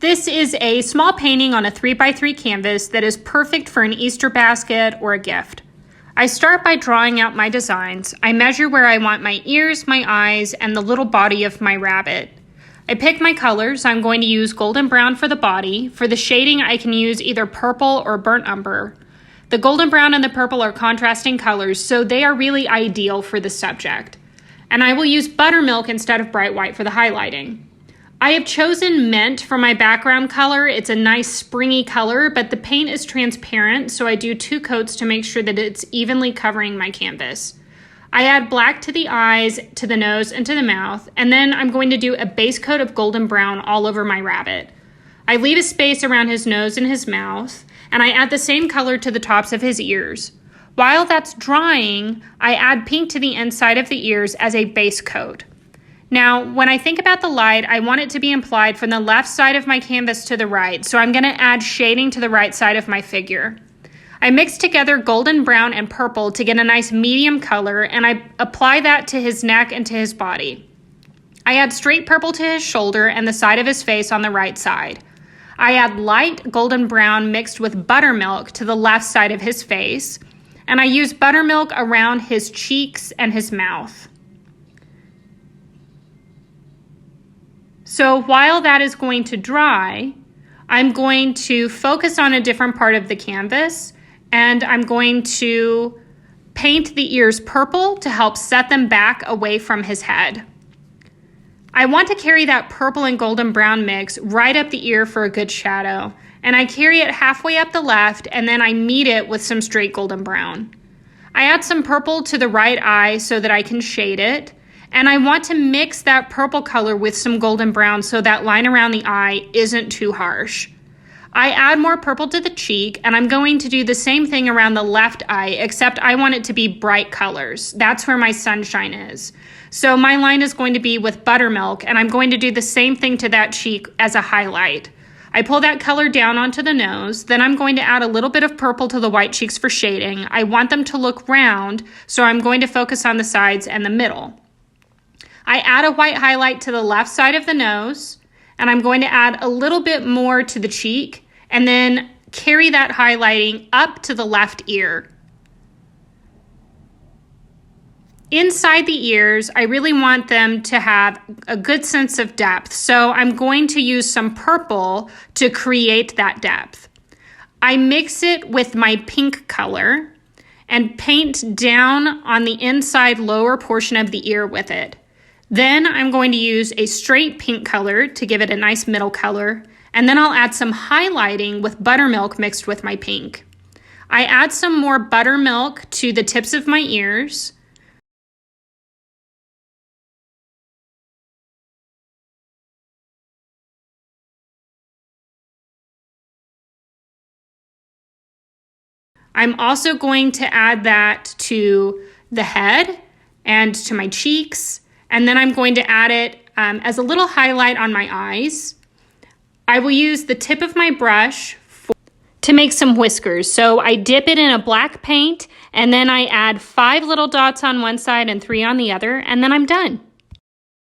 This is a small painting on a 3x3 canvas that is perfect for an Easter basket or a gift. I start by drawing out my designs. I measure where I want my ears, my eyes, and the little body of my rabbit. I pick my colors. I'm going to use golden brown for the body. For the shading, I can use either purple or burnt umber. The golden brown and the purple are contrasting colors, so they are really ideal for the subject. And I will use buttermilk instead of bright white for the highlighting. I have chosen mint for my background color. It's a nice springy color, but the paint is transparent, so I do 2 coats to make sure that it's evenly covering my canvas. I add black to the eyes, to the nose, and to the mouth, and then I'm going to do a base coat of golden brown all over my rabbit. I leave a space around his nose and his mouth, and I add the same color to the tops of his ears. While that's drying, I add pink to the inside of the ears as a base coat. Now, when I think about the light, I want it to be applied from the left side of my canvas to the right, so I'm going to add shading to the right side of my figure. I mix together golden brown and purple to get a nice medium color, and I apply that to his neck and to his body. I add straight purple to his shoulder and the side of his face on the right side. I add light golden brown mixed with buttermilk to the left side of his face, and I use buttermilk around his cheeks and his mouth. So while that is going to dry, I'm going to focus on a different part of the canvas, and I'm going to paint the ears purple to help set them back away from his head. I want to carry that purple and golden brown mix right up the ear for a good shadow, and I carry it halfway up the left, and then I meet it with some straight golden brown. I add some purple to the right eye so that I can shade it, and I want to mix that purple color with some golden brown so that line around the eye isn't too harsh. I add more purple to the cheek, and I'm going to do the same thing around the left eye, except I want it to be bright colors. That's where my sunshine is. So my line is going to be with buttermilk, and I'm going to do the same thing to that cheek as a highlight. I pull that color down onto the nose, then I'm going to add a little bit of purple to the white cheeks for shading. I want them to look round, so I'm going to focus on the sides and the middle. I add a white highlight to the left side of the nose, and I'm going to add a little bit more to the cheek, and then carry that highlighting up to the left ear. Inside the ears, I really want them to have a good sense of depth, so I'm going to use some purple to create that depth. I mix it with my pink color and paint down on the inside lower portion of the ear with it. Then I'm going to use a straight pink color to give it a nice middle color, and then I'll add some highlighting with buttermilk mixed with my pink. I add some more buttermilk to the tips of my ears. I'm also going to add that to the head and to my cheeks. And then I'm going to add it as a little highlight on my eyes. I will use the tip of my brush to make some whiskers. So I dip it in a black paint, and then I add 5 little dots on one side and 3 on the other, and then I'm done.